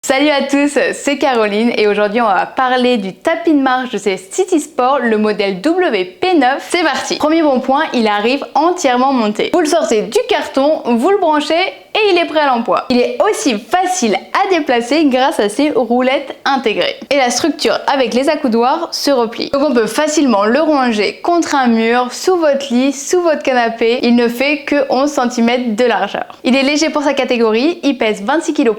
Salut à tous, c'est Caroline et aujourd'hui on va parler du tapis de marche de chez City Sport, le modèle WP9. C'est parti. Premier bon point, il arrive entièrement monté. Vous le sortez du carton, vous le branchez et il est prêt à l'emploi. Il est aussi facile à déplacer grâce à ses roulettes intégrées. Et la structure avec les accoudoirs se replie. Donc on peut facilement le ranger contre un mur, sous votre lit, sous votre canapé. Il ne fait que 11 cm de largeur. Il est léger pour sa catégorie, il pèse 26,5 kg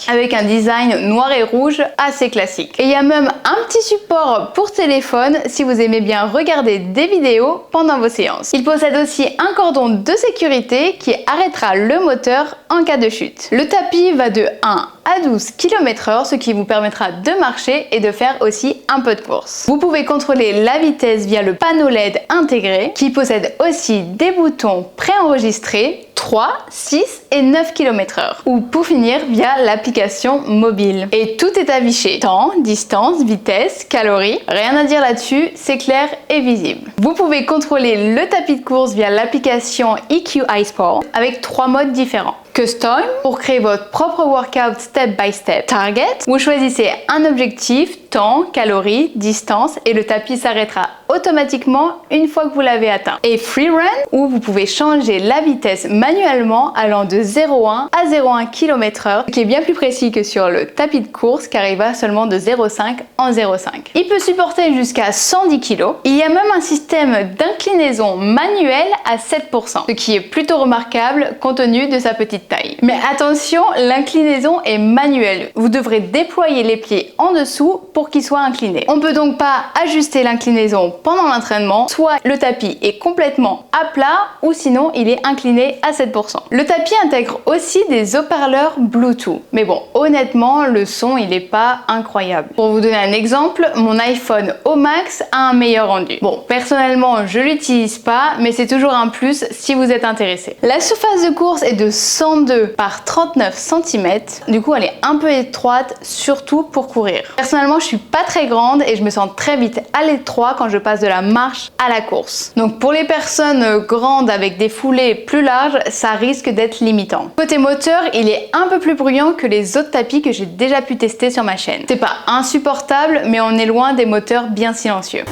avec un design noir et rouge assez classique. Et il y a même un petit support pour téléphone si vous aimez bien regarder des vidéos pendant vos séances. Il possède aussi un cordon de sécurité qui arrêtera le moteur en cas de chute. Le tapis va de 1 à 12 km/h, ce qui vous permettra de marcher et de faire aussi un peu de course. Vous pouvez contrôler la vitesse via le panneau LED intégré qui possède aussi des boutons préenregistrés 3, 6 et 9 km/h ou pour finir via l'application mobile. Et tout est affiché, temps, distance, vitesse, calories, rien à dire là-dessus, c'est clair et visible. Vous pouvez contrôler le tapis de course via l'application EQ iSport avec 3 modes différents. Custom pour créer votre propre workout step by step. Target, vous choisissez un objectif, temps, calories, distance et le tapis s'arrêtera automatiquement une fois que vous l'avez atteint. Et Free Run où vous pouvez changer la vitesse manuellement allant de 0,1 à 0,1 km/h, ce qui est bien plus précis que sur le tapis de course car il va seulement de 0,5 en 0,5. Il peut supporter jusqu'à 110 kg. Il y a même un système d'inclinaison manuelle à 7%, ce qui est plutôt remarquable compte tenu de sa petite taille. Mais attention, l'inclinaison est manuelle. Vous devrez déployer les pieds en dessous pour qu'ils soient inclinés. On ne peut donc pas ajuster l'inclinaison pendant l'entraînement, soit le tapis est complètement à plat ou sinon il est incliné à 7%. Le tapis intègre aussi des haut-parleurs Bluetooth. Mais bon, honnêtement, le son il n'est pas incroyable. Pour vous donner un exemple, mon iPhone au max a un meilleur rendu. Bon, personnellement, je l'utilise pas, mais c'est toujours un plus si vous êtes intéressé. La surface de course est de 102 par 39 cm. Du coup, elle est un peu étroite, surtout pour courir. Personnellement, je suis pas très grande et je me sens très vite à l'étroit quand je passe de la marche à la course. Donc pour les personnes grandes avec des foulées plus larges, ça risque d'être limitant. Côté moteur, il est un peu plus bruyant que les autres tapis que j'ai déjà pu tester sur ma chaîne. C'est pas insupportable, mais on est loin des moteurs bien silencieux.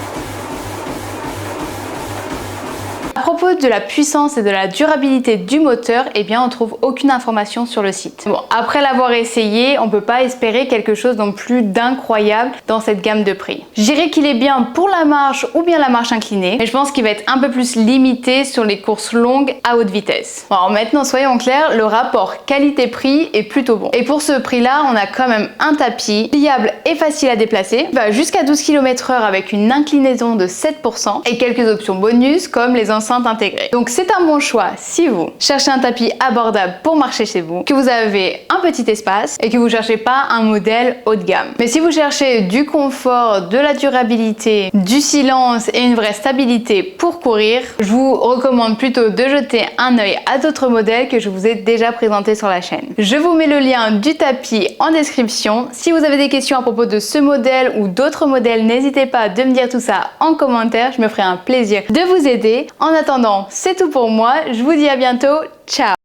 À propos de la puissance et de la durabilité du moteur, eh bien on trouve aucune information sur le site. Bon, après l'avoir essayé, on peut pas espérer quelque chose non plus d'incroyable dans cette gamme de prix. Je dirais qu'il est bien pour la marche ou bien la marche inclinée, mais je pense qu'il va être un peu plus limité sur les courses longues à haute vitesse. Bon, alors maintenant soyons clairs, le rapport qualité-prix est plutôt bon. Et pour ce prix-là, on a quand même un tapis pliable et facile à déplacer, il va jusqu'à 12 km/h avec une inclinaison de 7% et quelques options bonus comme les enceintes intégrées. Donc c'est un bon choix si vous cherchez un tapis abordable pour marcher chez vous, que vous avez un petit espace et que vous cherchez pas un modèle haut de gamme. Mais si vous cherchez du confort, de la durabilité, du silence et une vraie stabilité pour courir, je vous recommande plutôt de jeter un œil à d'autres modèles que je vous ai déjà présentés sur la chaîne. Je vous mets le lien du tapis en description. Si vous avez des questions à propos de ce modèle ou d'autres modèles, n'hésitez pas de me dire tout ça en commentaire, je me ferai un plaisir de vous aider. En attendant, c'est tout pour moi, je vous dis à bientôt, ciao!